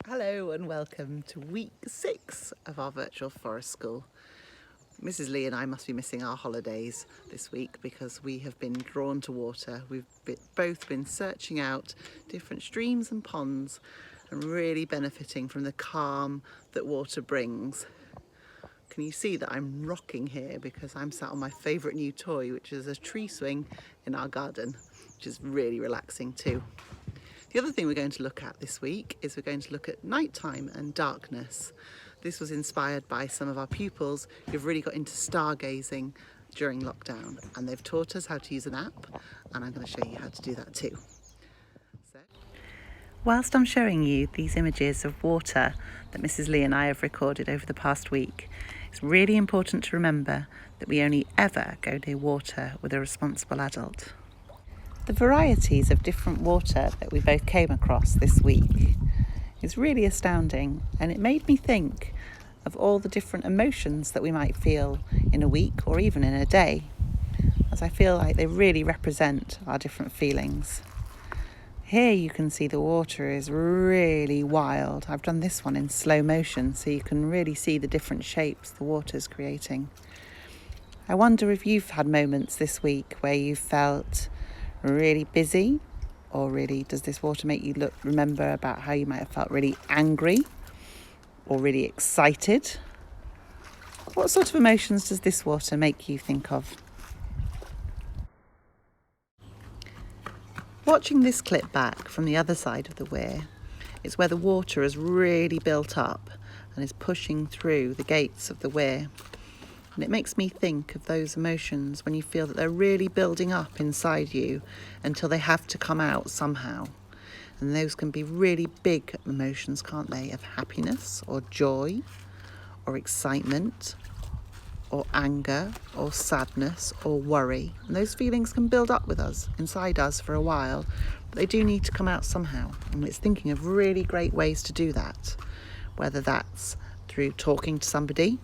Hello and welcome to week 6 of our virtual forest school. Mrs. Lee and I must be missing our holidays this week because we have been drawn to water. We've both been searching out different streams and ponds and really benefiting from the calm that water brings. Can you see that I'm rocking here because I'm sat on my favourite new toy, which is a tree swing in our garden, which is really relaxing too. The other thing we're going to look at this week is we're going to look at nighttime and darkness. This was inspired by some of our pupils who've really got into stargazing during lockdown, and they've taught us how to use an app, and I'm going to show you how to do that too. Whilst I'm showing you these images of water that Mrs. Lee and I have recorded over the past week, it's really important to remember that we only ever go near water with a responsible adult. The varieties of different water that we both came across this week is really astounding, and it made me think of all the different emotions that we might feel in a week or even in a day, as I feel like they really represent our different feelings. Here you can see the water is really wild. I've done this one in slow motion so you can really see the different shapes the water's creating. I wonder if you've had moments this week where you felt really busy, or really does this water make you remember about how you might have felt really angry or really excited? What sort of emotions does this water make you think of? Watching this clip back from the other side of the weir is where the water has really built up and is pushing through the gates of the weir. And it makes me think of those emotions when you feel that they're really building up inside you until they have to come out somehow. And those can be really big emotions, can't they? Of happiness or joy or excitement or anger or sadness or worry. And those feelings can build up with us, inside us for a while, but they do need to come out somehow. And it's thinking of really great ways to do that, whether that's through talking to somebody,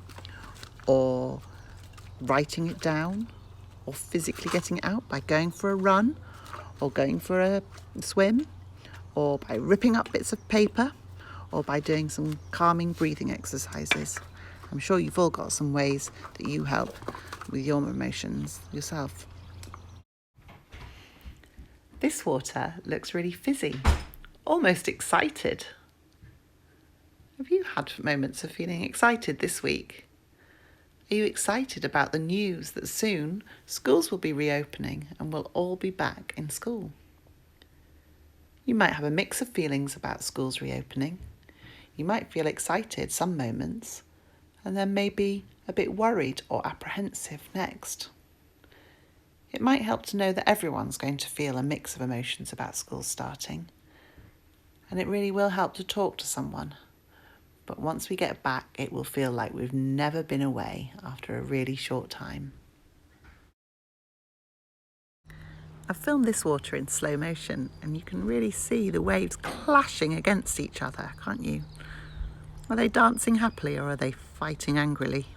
or writing it down, or physically getting it out by going for a run, or going for a swim, or by ripping up bits of paper, or by doing some calming breathing exercises. I'm sure you've all got some ways that you help with your emotions yourself. This water looks really fizzy, almost excited. Have you had moments of feeling excited this week? Are you excited about the news that soon schools will be reopening and we'll all be back in school? You might have a mix of feelings about schools reopening. You might feel excited some moments and then maybe a bit worried or apprehensive next. It might help to know that everyone's going to feel a mix of emotions about school starting, and it really will help to talk to someone. But once we get back, it will feel like we've never been away after a really short time. I've filmed this water in slow motion, and you can really see the waves clashing against each other, can't you? Are they dancing happily or are they fighting angrily?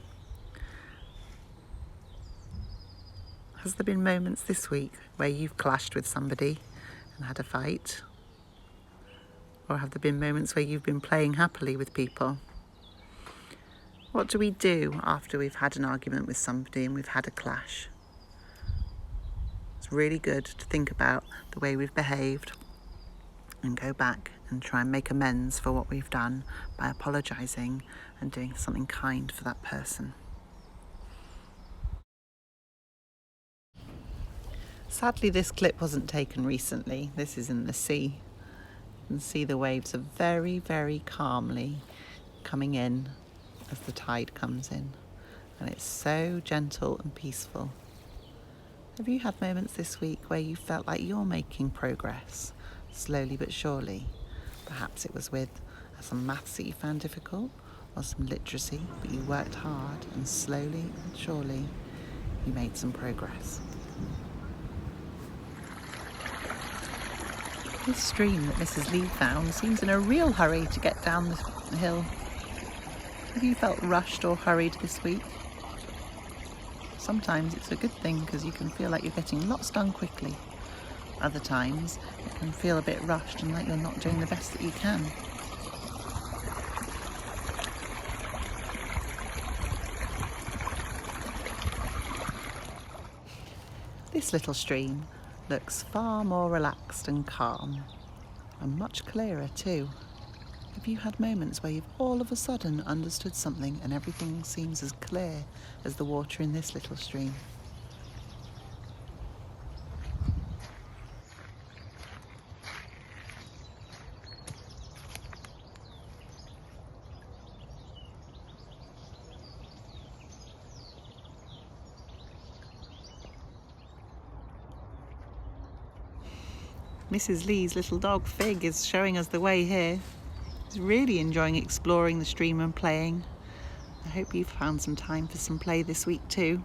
Has there been moments this week where you've clashed with somebody and had a fight? Or have there been moments where you've been playing happily with people? What do we do after we've had an argument with somebody and we've had a clash? It's really good to think about the way we've behaved and go back and try and make amends for what we've done by apologising and doing something kind for that person. Sadly, this clip wasn't taken recently. This is in the sea. You can see the waves are very, very calmly coming in as the tide comes in, and it's so gentle and peaceful. Have you had moments this week where you felt like you're making progress, slowly but surely? Perhaps it was with some maths that you found difficult, or some literacy, but you worked hard and slowly and surely you made some progress. This stream that Mrs. Lee found seems in a real hurry to get down the hill. Have you felt rushed or hurried this week? Sometimes it's a good thing because you can feel like you're getting lots done quickly. Other times it can feel a bit rushed and like you're not doing the best that you can. This little stream looks far more relaxed and calm, and much clearer too. Have you had moments where you've all of a sudden understood something and everything seems as clear as the water in this little stream? Mrs. Lee's little dog Fig is showing us the way here. He's really enjoying exploring the stream and playing. I hope you've found some time for some play this week too.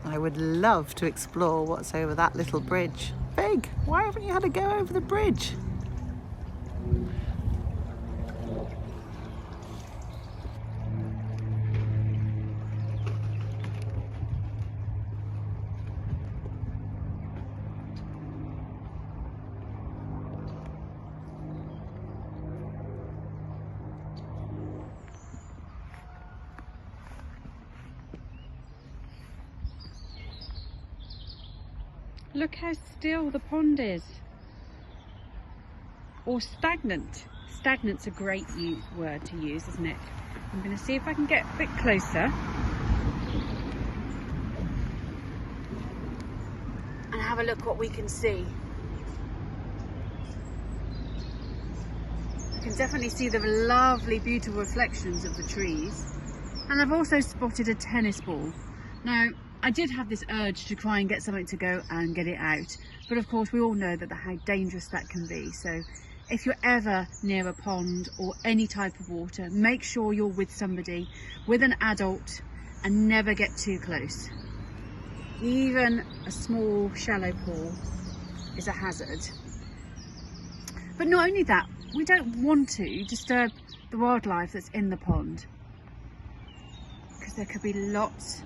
I would love to explore what's over that little bridge. Fig, why haven't you had a go over the bridge? Look how still the pond is. Or stagnant. Stagnant's a great word to use, isn't it? I'm going to see if I can get a bit closer and have a look what we can see. You can definitely see the lovely, beautiful reflections of the trees. And I've also spotted a tennis ball. Now, I did have this urge to try and get something to go and get it out, but of course we all know that how dangerous that can be. So if you're ever near a pond or any type of water, make sure you're with somebody, with an adult, and never get too close. Even a small shallow pool is a hazard. But not only that, we don't want to disturb the wildlife that's in the pond, because there could be lots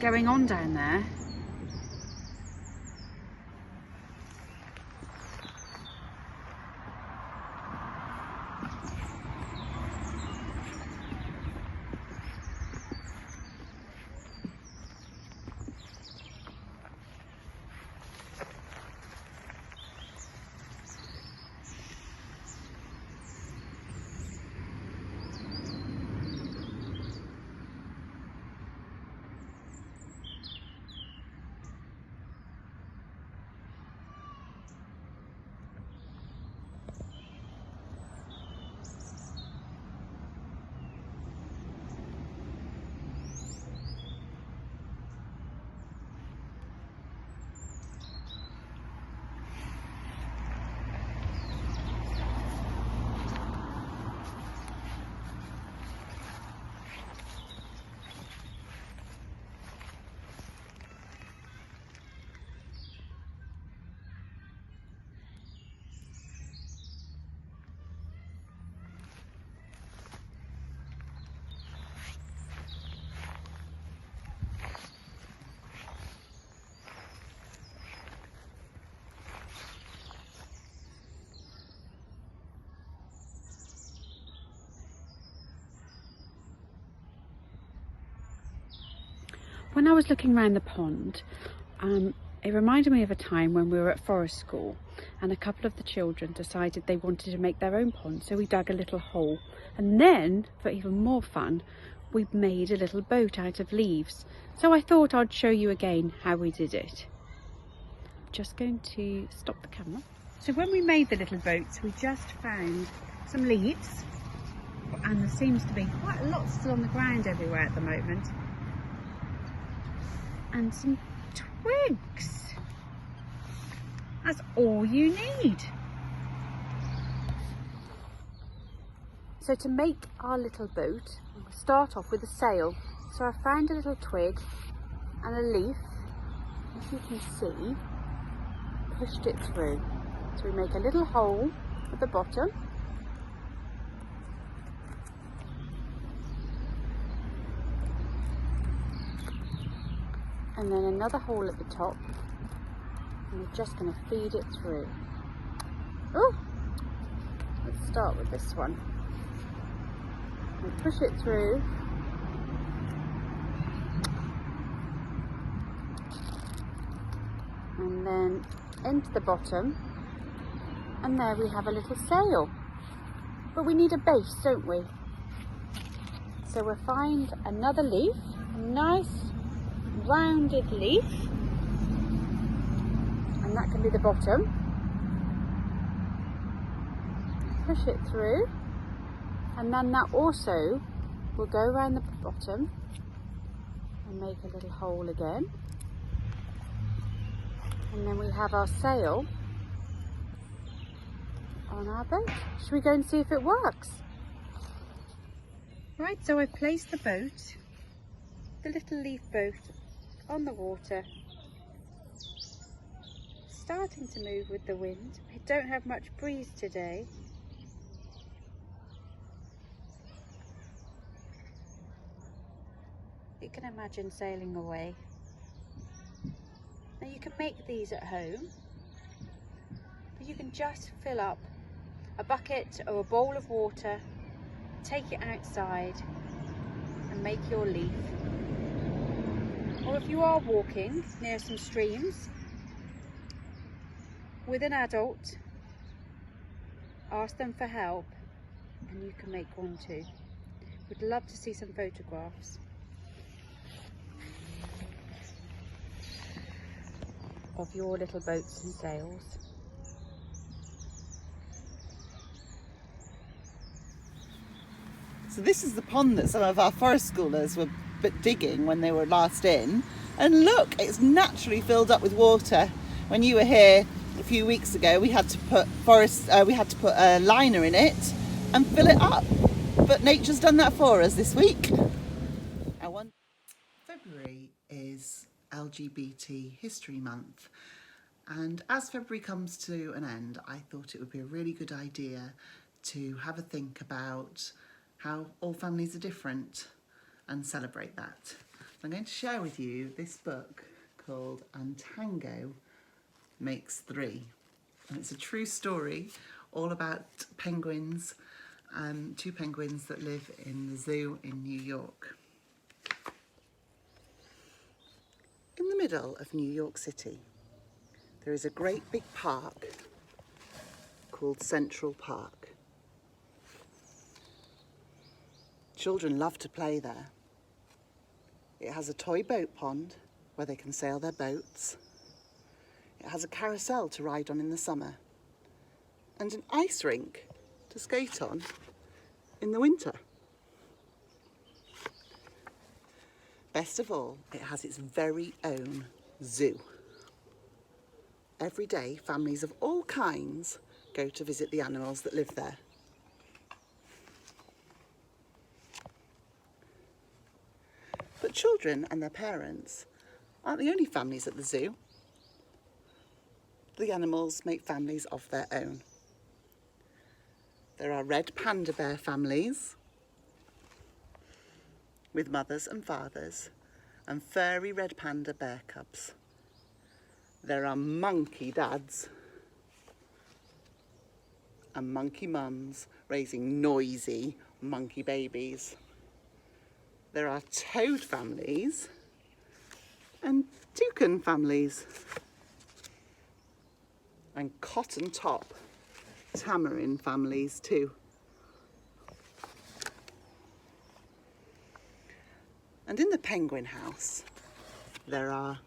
going on down there. When I was looking around the pond, it reminded me of a time when we were at forest school and a couple of the children decided they wanted to make their own pond, so we dug a little hole, and then, for even more fun, we made a little boat out of leaves. So I thought I'd show you again how we did it. I'm just going to stop the camera. So when we made the little boats, we just found some leaves, and there seems to be quite a lot still on the ground everywhere at the moment, and some twigs. That's all you need. So to make our little boat, we'll start off with a sail. So I found a little twig and a leaf, as you can see, pushed it through. So we make a little hole at the bottom. And then another hole at the top. And we're just going to feed it through. Oh, let's start with this one. We push it through. And then into the bottom. And there we have a little sail. But we need a base, don't we? So we'll find another leaf, a nice rounded leaf. And that can be the bottom. Push it through. And then that also will go around the bottom and make a little hole again. And then we have our sail on our boat. Should we go and see if it works? Right, so I've placed the boat, the little leaf boat, on the water. Starting to move with the wind. I don't have much breeze today. You can imagine sailing away. Now you can make these at home, but you can just fill up a bucket or a bowl of water, take it outside and make your leaf. Or if you are walking near some streams with an adult, ask them for help and you can make one too. Would love to see some photographs of your little boats and sails. So this is the pond that some of our forest schoolers were digging when they were last in. And look, it's naturally filled up with water. When you were here a few weeks ago, we had to put a liner in it and fill it up. But nature's done that for us this week. February is LGBT History Month. And as February comes to an end, I thought it would be a really good idea to have a think about how all families are different and celebrate that. I'm going to share with you this book called Untango Makes Three. And it's a true story all about penguins, two penguins that live in the zoo in New York. In the middle of New York City, there is a great big park called Central Park. Children love to play there. It has a toy boat pond where they can sail their boats. It has a carousel to ride on in the summer and an ice rink to skate on in the winter. Best of all, it has its very own zoo. Every day, families of all kinds go to visit the animals that live there. But children and their parents aren't the only families at the zoo. The animals make families of their own. There are red panda bear families with mothers and fathers and furry red panda bear cubs. There are monkey dads and monkey mums raising noisy monkey babies. There are toad families and toucan families and cotton top tamarin families too. And in the penguin house, there are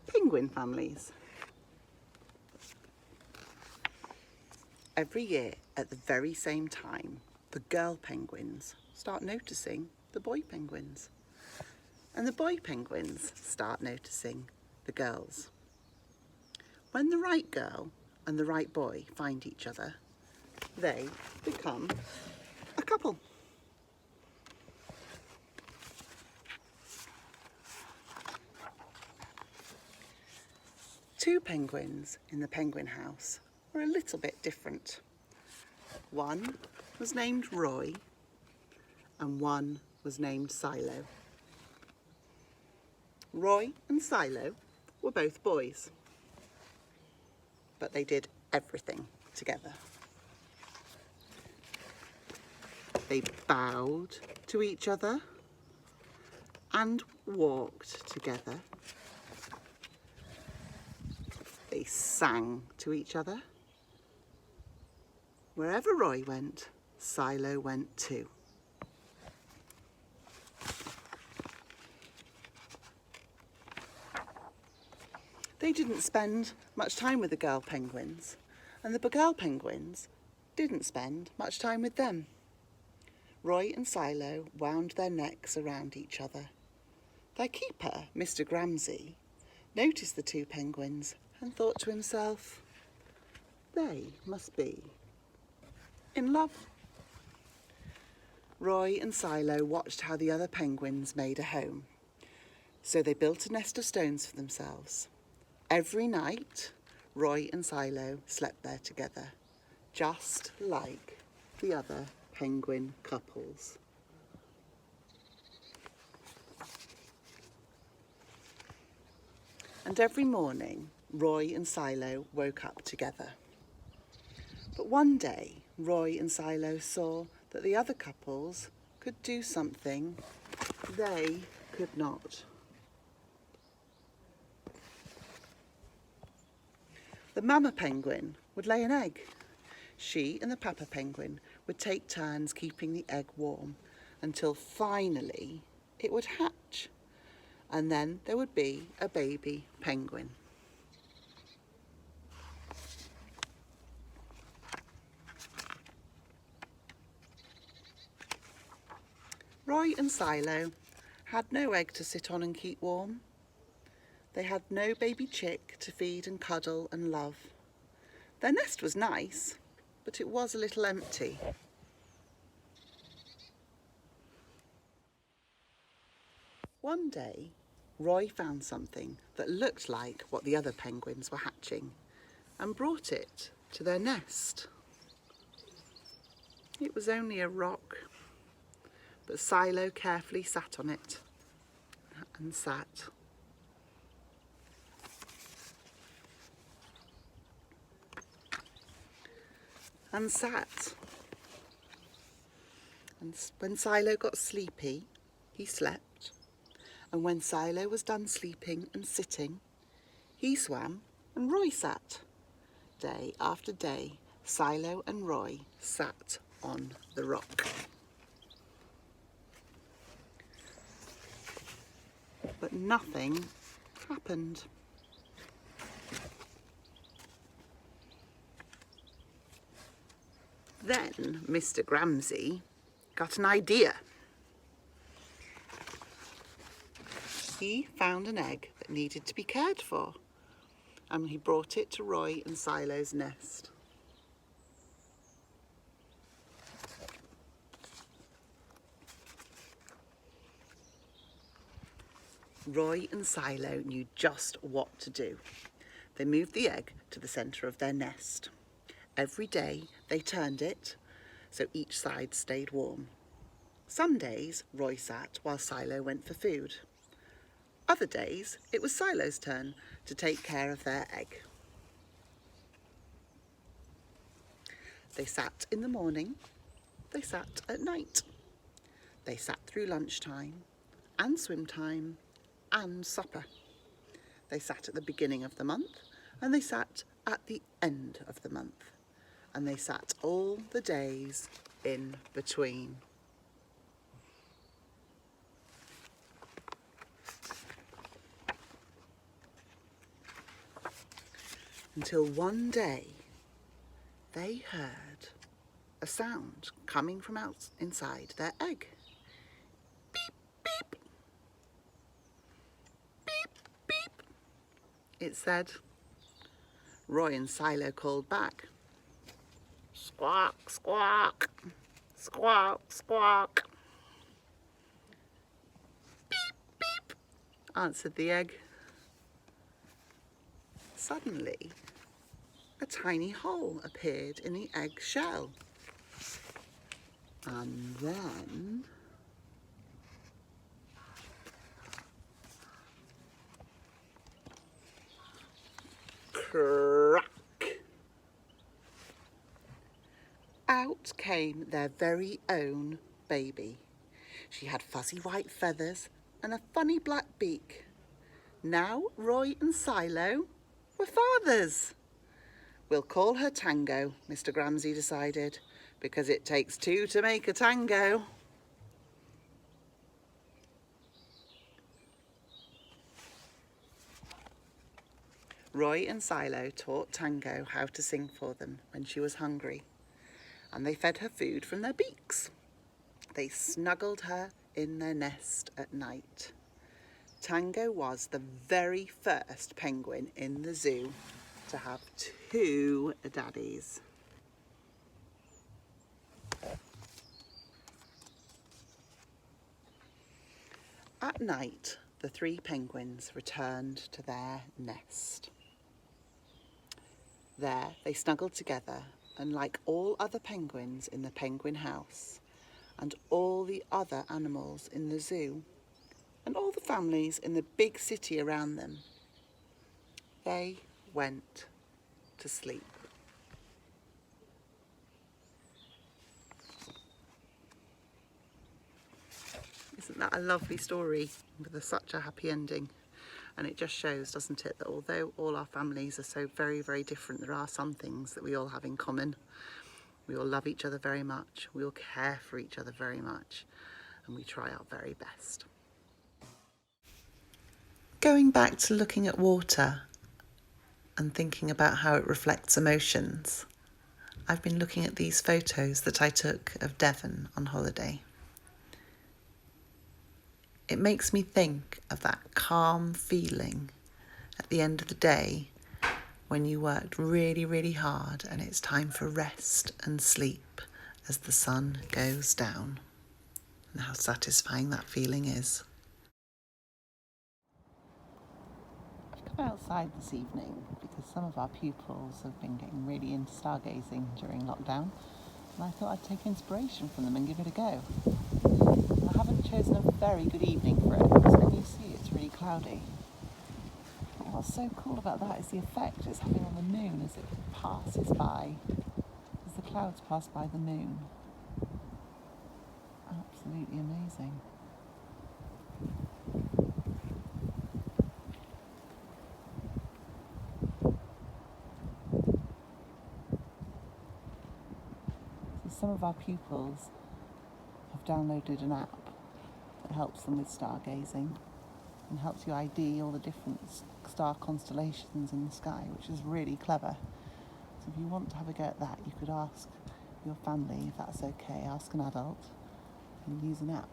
penguin families. Every year at the very same time, the girl penguins start noticing the boy penguins. And the boy penguins start noticing the girls. When the right girl and the right boy find each other, they become a couple. Two penguins in the penguin house were a little bit different. One was named Roy and one was named Silo. Roy and Silo were both boys, but they did everything together. They bowed to each other and walked together. They sang to each other. Wherever Roy went, Silo went too. They didn't spend much time with the girl penguins, and the girl penguins didn't spend much time with them. Roy and Silo wound their necks around each other. Their keeper, Mr. Gramsay, noticed the two penguins and thought to himself, they must be in love. Roy and Silo watched how the other penguins made a home. So they built a nest of stones for themselves. Every night, Roy and Silo slept there together, just like the other penguin couples. And every morning, Roy and Silo woke up together. But one day, Roy and Silo saw that the other couples could do something they could not. The mama penguin would lay an egg. She and the papa penguin would take turns keeping the egg warm until finally it would hatch, and then there would be a baby penguin. Roy and Silo had no egg to sit on and keep warm. They had no baby chick to feed and cuddle and love. Their nest was nice, but it was a little empty. One day, Roy found something that looked like what the other penguins were hatching and brought it to their nest. It was only a rock, but Silo carefully sat on it and sat. And sat. And when Silo got sleepy, he slept. And when Silo was done sleeping and sitting, he swam and Roy sat. Day after day, Silo and Roy sat on the rock. But nothing happened. Then Mr. Gramsay got an idea. He found an egg that needed to be cared for, and he brought it to Roy and Silo's nest. Roy and Silo knew just what to do. They moved the egg to the centre of their nest. Every day they turned it so each side stayed warm. Some days Roy sat while Silo went for food. Other days it was Silo's turn to take care of their egg. They sat in the morning, they sat at night. They sat through lunchtime and swim time and supper. They sat at the beginning of the month and they sat at the end of the month. And they sat all the days in between. Until one day they heard a sound coming from inside their egg. Beep, beep. Beep, beep. It said, Roy and Silo called back. Squawk, squawk, squawk, squawk. Beep, beep, answered the egg. Suddenly, a tiny hole appeared in the egg shell. And then crack! Out came their very own baby. She had fuzzy white feathers and a funny black beak. Now Roy and Silo were fathers. We'll call her Tango, Mr. Gramsay decided, because it takes two to make a tango. Roy and Silo taught Tango how to sing for them when she was hungry, and they fed her food from their beaks. They snuggled her in their nest at night. Tango was the very first penguin in the zoo to have two daddies. At night, the three penguins returned to their nest. There they snuggled together, and like all other penguins in the penguin house, and all the other animals in the zoo, and all the families in the big city around them, they went to sleep. Isn't that a lovely story with such a happy ending? And it just shows, doesn't it, that although all our families are so very, very different, there are some things that we all have in common. We all love each other very much, we all care for each other very much, and we try our very best. Going back to looking at water and thinking about how it reflects emotions, I've been looking at these photos that I took of Devon on holiday. It makes me think of that calm feeling at the end of the day when you worked really, really hard and it's time for rest and sleep as the sun goes down, and how satisfying that feeling is. I've come outside this evening because some of our pupils have been getting really into stargazing during lockdown, and I thought I'd take inspiration from them and give it a go. I haven't chosen a very good evening for it because when you see it's really cloudy. But what's so cool about that is the effect it's having on the moon as it passes by, as the clouds pass by the moon. Absolutely amazing. So some of our pupils have downloaded an app that helps them with stargazing and helps you ID all the different star constellations in the sky, which is really clever. So if you want to have a go at that, you could ask your family if that's okay, ask an adult, and use an app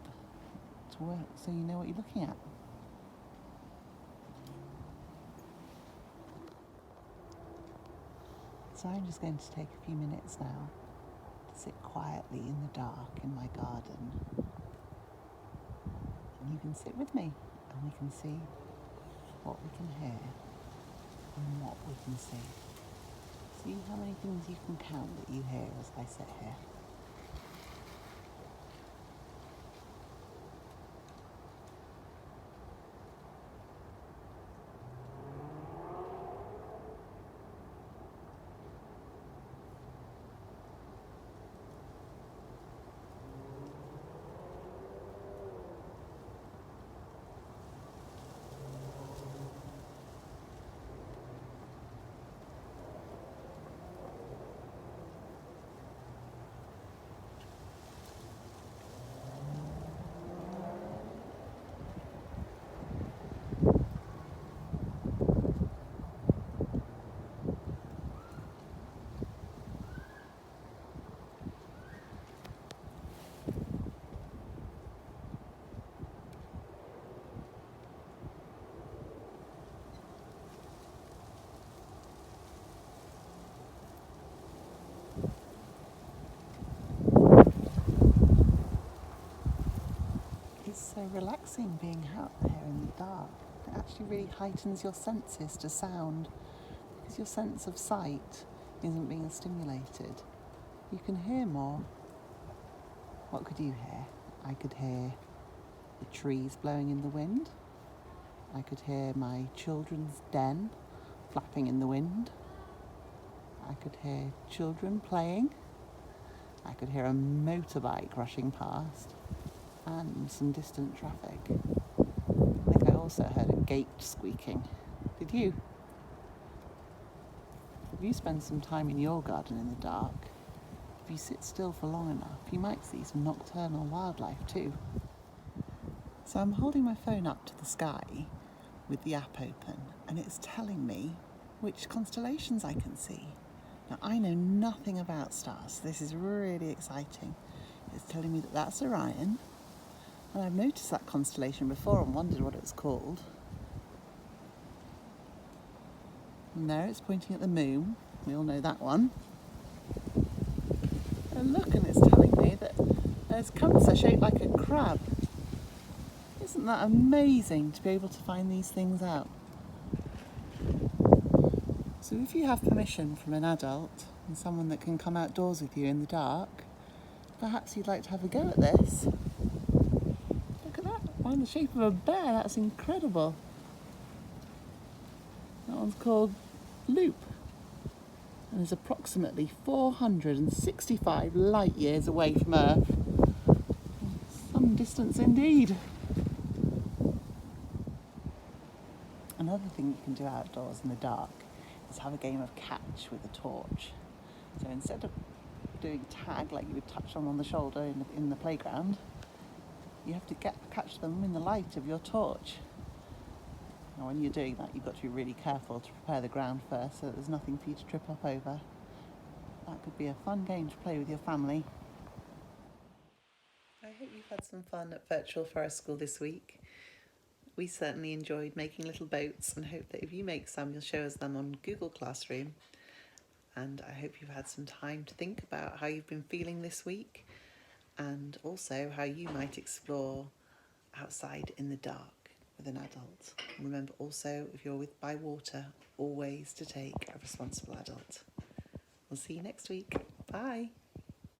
to work so you know what you're looking at. So I'm just going to take a few minutes now to sit quietly in the dark in my garden. And you can sit with me and we can see what we can hear and what we can see. See how many things you can count that you hear as I sit here. so relaxing being out there in the dark. It actually really heightens your senses to sound because your sense of sight isn't being stimulated. You can hear more. What could you hear? I could hear the trees blowing in the wind. I could hear my children's den flapping in the wind. I could hear children playing. I could hear a motorbike rushing past and some distant traffic. I think I also heard a gate squeaking. Did you? If you spend some time in your garden in the dark, if you sit still for long enough, you might see some nocturnal wildlife too. So I'm holding my phone up to the sky with the app open, and it's telling me which constellations I can see. Now, I know nothing about stars, so this is really exciting. It's telling me that that's Orion, and I've noticed that constellation before and wondered what it was called. And there it's pointing at the moon. We all know that one. And look, and it's telling me that there's Cancer shaped like a crab. Isn't that amazing to be able to find these things out? So if you have permission from an adult and someone that can come outdoors with you in the dark, perhaps you'd like to have a go at this. Look at that, one in the shape of a bear, that's incredible. That one's called Loop and is approximately 465 light years away from Earth. Some distance indeed. Another thing you can do outdoors in the dark is have a game of catch with a torch. So instead of doing tag like you would touch someone on the shoulder in the playground, you have to catch them in the light of your torch. Now when you're doing that, you've got to be really careful to prepare the ground first so that there's nothing for you to trip up over. That could be a fun game to play with your family. I hope you've had some fun at Virtual Forest School this week. We certainly enjoyed making little boats and hope that if you make some, you'll show us them on Google Classroom. And I hope you've had some time to think about how you've been feeling this week and also how you might explore outside in the dark with an adult. And remember also, if you're by water, always to take a responsible adult. We'll see you next week. Bye.